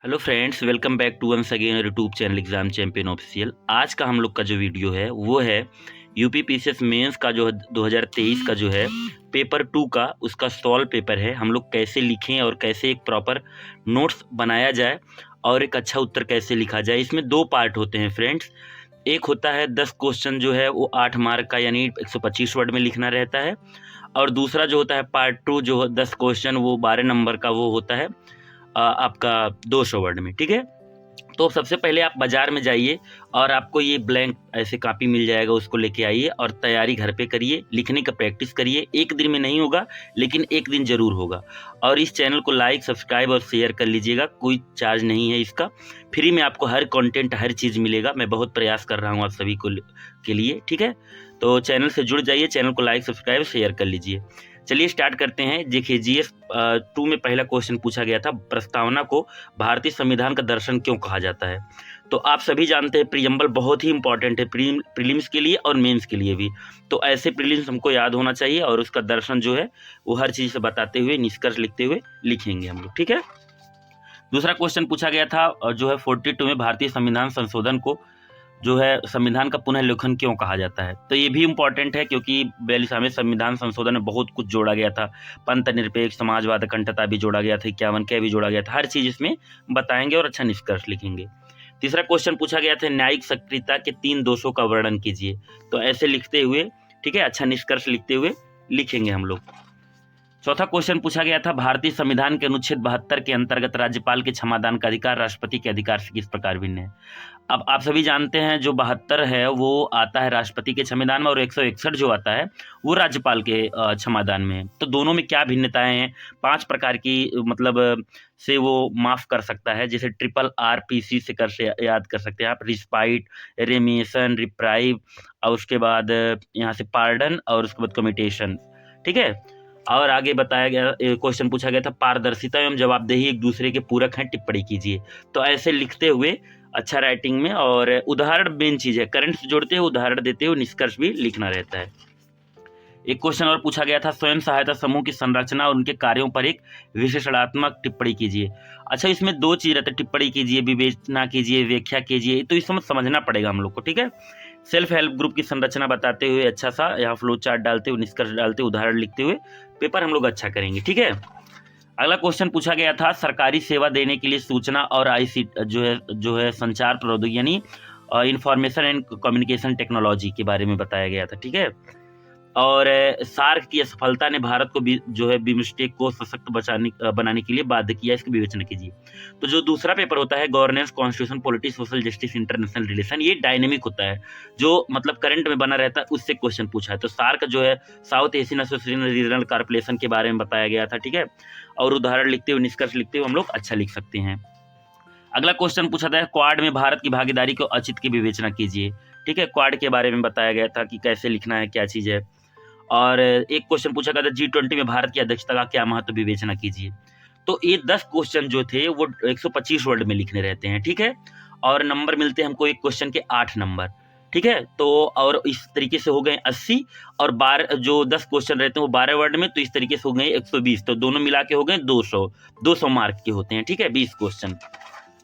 Hello friends, welcome back to once again YouTube channel exam champion official. आज का हम लोग का जो वीडियो है वो है यूपी पीसीएस मेंस का जो 2023 का जो है पेपर 2 का उसका सॉल्व पेपर है। हम लोग कैसे लिखें और कैसे एक प्रॉपर नोट्स बनाया जाए और एक अच्छा उत्तर कैसे लिखा जाए। इसमें दो पार्ट होते हैं फ्रेंड्स। एक होता है 10 क्वेश्चन जो है वो 8 मार्क का यानी 125 वर्ड में लिखना रहता है, और दूसरा जो होता है पार्ट 2 जो 10 क्वेश्चन वो 12 नंबर का वो होता है आपका 200 वर्ड में। ठीक है, तो सबसे पहले आप बाजार में जाइए और आपको ये ब्लैंक ऐसे कॉपी मिल जाएगा, उसको लेके आइए और तैयारी घर पे करिए, लिखने का प्रैक्टिस करिए। एक दिन में नहीं होगा लेकिन एक दिन जरूर होगा। और इस चैनल को लाइक सब्सक्राइब और शेयर कर लीजिएगा, कोई चार्ज नहीं है इसका, फ्री में आपको हर कंटेंट हर चीज़ मिलेगा। मैं बहुत प्रयास कर रहा हूँ आप सभी को के लिए। ठीक है, तो चैनल से जुड़ जाइए, चैनल को लाइक सब्सक्राइब शेयर कर लीजिए। चलिए स्टार्ट करते हैं। देखिए जीएस 2 में पहला क्वेश्चन पूछा गया था, प्रस्तावना को भारतीय संविधान का दर्शन क्यों कहा जाता है। तो आप सभी जानते हैं प्रीएम्बल बहुत ही इंपॉर्टेंट है प्रीलिम्स के लिए और मेंस के लिए भी। तो ऐसे प्रीलिम्स हमको याद होना चाहिए और उसका दर्शन जो है वो हर चीज़ से बताते हुए निष्कर्ष लिखते हुए लिखेंगे हम लोग। ठीक है, दूसरा क्वेश्चन पूछा गया था जो है 42 में भारतीय संविधान संशोधन को जो है संविधान का पुनः लेखन क्यों कहा जाता है। तो ये भी इम्पॉर्टेंट है क्योंकि 42वें संविधान संशोधन में बहुत कुछ जोड़ा गया था। पंथ निरपेक्ष समाजवाद अखंडता भी जोड़ा गया था, 51 क्या भी जोड़ा गया था। हर चीज़ इसमें बताएंगे और अच्छा निष्कर्ष लिखेंगे। तीसरा क्वेश्चन पूछा गया था न्यायिक सक्रियता के 3 दोषों का वर्णन कीजिए। तो ऐसे लिखते हुए, ठीक है, अच्छा निष्कर्ष लिखते हुए लिखेंगे हम लोग। चौथा क्वेश्चन पूछा गया था भारतीय संविधान के अनुच्छेद 72 के अंतर्गत राज्यपाल के क्षमादान का अधिकार राष्ट्रपति के अधिकार से किस प्रकार भिन्न है। अब आप सभी जानते हैं जो 72 है वो आता है राष्ट्रपति के क्षमादान में और 161 जो आता है वो राज्यपाल के क्षमादान में है। तो दोनों में क्या भिन्नताएं हैं, 5 प्रकार की मतलब से वो माफ कर सकता है, जैसे RRPC से याद कर सकते हैं आप, रिस्पाइट, रेमिशन, रिप्राइव, और उसके बाद यहाँ से पार्डन और उसके बाद कम्यूटेशन। ठीक है, और आगे बताया गया क्वेश्चन पूछा गया था पारदर्शिता एवं जवाबदेही एक दूसरे के पूरक हैं, टिप्पणी कीजिए। तो ऐसे लिखते हुए अच्छा राइटिंग में, और उदाहरण मेन चीज है, करंट से जोड़ते हुए उदाहरण देते हुए निष्कर्ष भी लिखना रहता है। एक क्वेश्चन और पूछा गया था स्वयं सहायता समूह की संरचना और उनके कार्यों पर एक विशेषणात्मक टिप्पणी कीजिए। अच्छा, इसमें दो चीज रहते हैं, टिप्पणी कीजिए, विवेचना कीजिए, व्याख्या कीजिए, तो इसमें समझना पड़ेगा हम लोग को। ठीक है, सेल्फ हेल्प ग्रुप की संरचना बताते हुए अच्छा सा यहाँ फ्लो चार्ट डालते हुए निष्कर्ष डालते हुए उदाहरण लिखते हुए पेपर हम लोग अच्छा करेंगे। ठीक है, अगला क्वेश्चन पूछा गया था सरकारी सेवा देने के लिए सूचना और आईसी जो है संचार प्रौद्योगिकी यानी इंफॉर्मेशन एंड कम्युनिकेशन टेक्नोलॉजी के बारे में बताया गया था। ठीक है, और सार्क की सफलता ने भारत को जो है बिमस्टेक को सशक्त बनाने के लिए बाध्य किया, इसकी विवेचना कीजिए। तो जो दूसरा पेपर होता है governance, constitution, politics, social justice, international relation, ये डायनेमिक होता है, जो मतलब करंट में बना रहता है, उससे क्वेश्चन पूछा है। तो सार्क जो है south Asian association regional corporation के बारे में बताया गया था। ठीक है, और उदाहरण लिखते हुए निष्कर्ष लिखते हुए हम लोग अच्छा लिख सकते हैं। अगला क्वेश्चन पूछा था क्वाड में भारत की भागीदारी को औचित्य की विवेचना कीजिए। ठीक है, क्वाड के बारे में बताया गया था कि कैसे लिखना है, क्या चीज है। और एक क्वेश्चन पूछा गया था G20 में भारत की अध्यक्षता का क्या महत्व, विवेचना कीजिए। तो ये 10 क्वेश्चन जो थे वो 125 वर्ड में लिखने रहते हैं। ठीक है, और नंबर मिलते हैं हमको एक क्वेश्चन के 8 नंबर। ठीक है, तो और इस तरीके से हो गए 80, और 12 जो 10 क्वेश्चन रहते हैं वो 12 वर्ड में, तो इस तरीके से हो गए 120, तो दोनों मिला के हो गए 200 मार्क के होते हैं। ठीक है, 20 क्वेश्चन।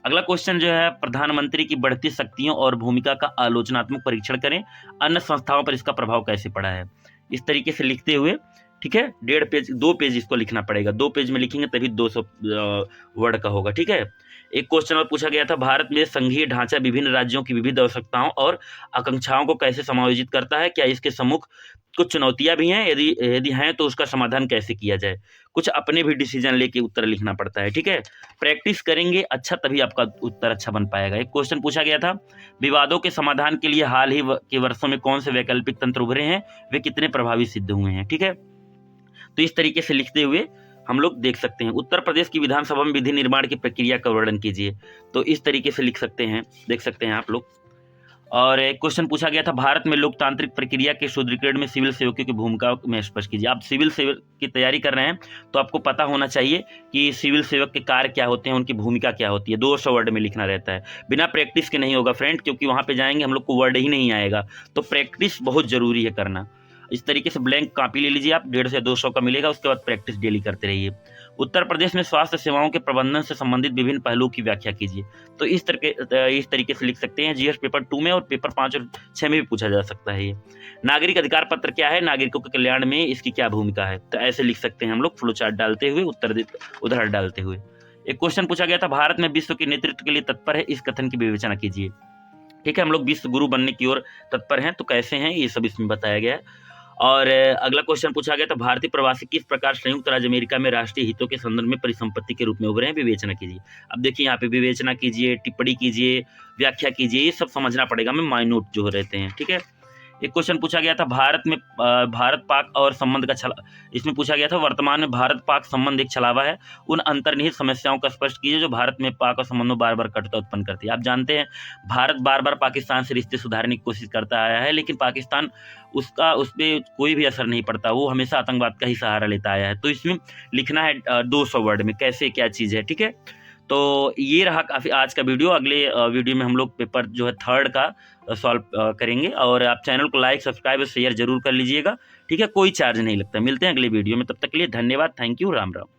अगला क्वेश्चन जो है प्रधानमंत्री की बढ़ती शक्तियों और भूमिका का आलोचनात्मक परीक्षण करें, अन्य संस्थाओं पर इसका प्रभाव कैसे पड़ा है। इस तरीके से लिखते हुए, ठीक है, 1.5 पेज 2 पेज इसको लिखना पड़ेगा, 2 पेज में लिखेंगे तभी 200 वर्ड का होगा। ठीक है, एक क्वेश्चन और पूछा गया था भारत में संघीय ढांचा विभिन्न राज्यों की विविध आवश्यकताओं और आकांक्षाओं को कैसे समायोजित करता है, क्या इसके सम्मुख कुछ चुनौतियां भी हैं, यदि यदि हैं तो उसका समाधान कैसे किया जाए। कुछ अपने भी डिसीजन लेके उत्तर लिखना पड़ता है। ठीक है, प्रैक्टिस करेंगे अच्छा तभी आपका उत्तर अच्छा बन पाएगा। एक क्वेश्चन पूछा गया था विवादों के समाधान के लिए हाल ही के वर्षों में कौन से वैकल्पिक तंत्र उभरे हैं, वे कितने प्रभावी सिद्ध हुए हैं। ठीक है, तो इस तरीके से लिखते हुए हम लोग देख सकते हैं उत्तर प्रदेश की विधानसभा में विधि निर्माण की प्रक्रिया का वर्णन कीजिए। तो इस तरीके से लिख सकते हैं, देख सकते हैं आप लोग। और एक क्वेश्चन पूछा गया था भारत में लोकतांत्रिक प्रक्रिया के सुदृढ़ीकरण में सिविल सेवकों की भूमिका में स्पष्ट कीजिए। आप सिविल सेवक की तैयारी कर रहे हैं तो आपको पता होना चाहिए कि सिविल सेवक के कार्य क्या होते हैं, उनकी भूमिका क्या होती है। 200 वर्ड में लिखना रहता है, बिना प्रैक्टिस के नहीं होगा फ्रेंड, क्योंकि वहां पे जाएंगे हम लोग को वर्ड ही नहीं आएगा। तो प्रैक्टिस बहुत जरूरी है करना। इस तरीके से ब्लैंक कॉपी ले लीजिए आप, 150 से 200 का मिलेगा, उसके बाद प्रैक्टिस डेली करते रहिए। उत्तर प्रदेश में स्वास्थ्य सेवाओं के प्रबंधन से संबंधित विभिन्न पहलुओं की व्याख्या कीजिए। तो इस तरीके से लिख सकते हैं। जीएस पेपर 2 में और पेपर 5 और 6 में भी पूछा जा सकता है ये। नागरिक अधिकार पत्र क्या है, नागरिकों के कल्याण में इसकी क्या भूमिका है, तो ऐसे लिख सकते हैं हम लोग फ्लो चार्ट डालते हुए, उदाहरण डालते हुए। एक क्वेश्चन पूछा गया था, भारत में विश्व के नेतृत्व के लिए तत्पर है, इस कथन की विवेचना कीजिए। ठीक है, हम लोग विश्व गुरु बनने की ओर तत्पर हैं, तो कैसे हैं ये सब इसमें बताया गया है। और अगला क्वेश्चन पूछा गया था, भारतीय प्रवासी किस प्रकार संयुक्त राज्य अमेरिका में राष्ट्रीय हितों के संदर्भ में परिसंपत्ति के रूप में उभरे हैं, विवेचना कीजिए। अब देखिए यहाँ पे विवेचना कीजिए, टिप्पणी कीजिए, व्याख्या कीजिए, ये सब समझना पड़ेगा हमें, माइनूट जो रहते हैं। ठीक है, एक क्वेश्चन पूछा गया था, भारत पाक और संबंध का इसमें पूछा गया था, वर्तमान में भारत पाक संबंध एक छलावा है, उन अंतर्निहित समस्याओं का स्पष्ट कीजिए जो भारत में पाक और संबंध में बार बार कटुता उत्पन्न करती है। आप जानते हैं भारत बार बार पाकिस्तान से रिश्ते सुधारने की कोशिश करता आया है, लेकिन पाकिस्तान उस पर कोई भी असर नहीं पड़ता, वो हमेशा आतंकवाद का ही सहारा लेता आया है। तो इसमें लिखना है 200 वर्ड में कैसे क्या चीज़ है। ठीक है, तो ये रहा काफ़ी आज का वीडियो। अगले वीडियो में हम लोग पेपर जो है 3rd का सॉल्व करेंगे। और आप चैनल को लाइक, सब्सक्राइब और शेयर जरूर कर लीजिएगा। ठीक है, कोई चार्ज नहीं लगता। मिलते हैं अगले वीडियो में, तब तक के लिए धन्यवाद, थैंक यू, राम राम।